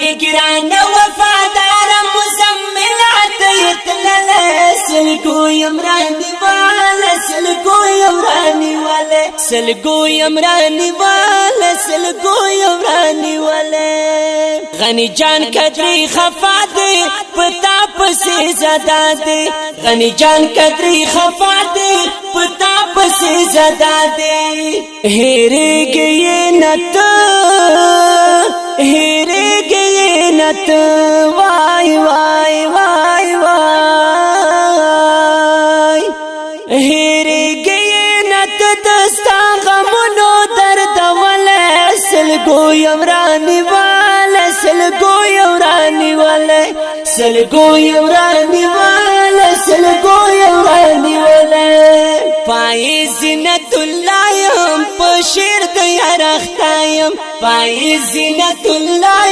اگران وفادار مزمل عطیت سلگو یمرانی والا سلگو یمرانی والا سلگو یمرانی والا سلگو یمرانی والا غنی جان قدری خفا دے پتا پسی زدا دے غنی جان قدری خفا دے پتا پسی زدا دے ہیرے گئے نت ہیرے گئے نت وای وای وای وای ہیرے گئے نت دستا غمونو درد والا سلگو یمرانی والا سلگو یمرانی والا سلگو یمرانی والا سلگو یمرانی والا پای زینت اللہ یم پشیر دیار اختایم پای زینت اللہ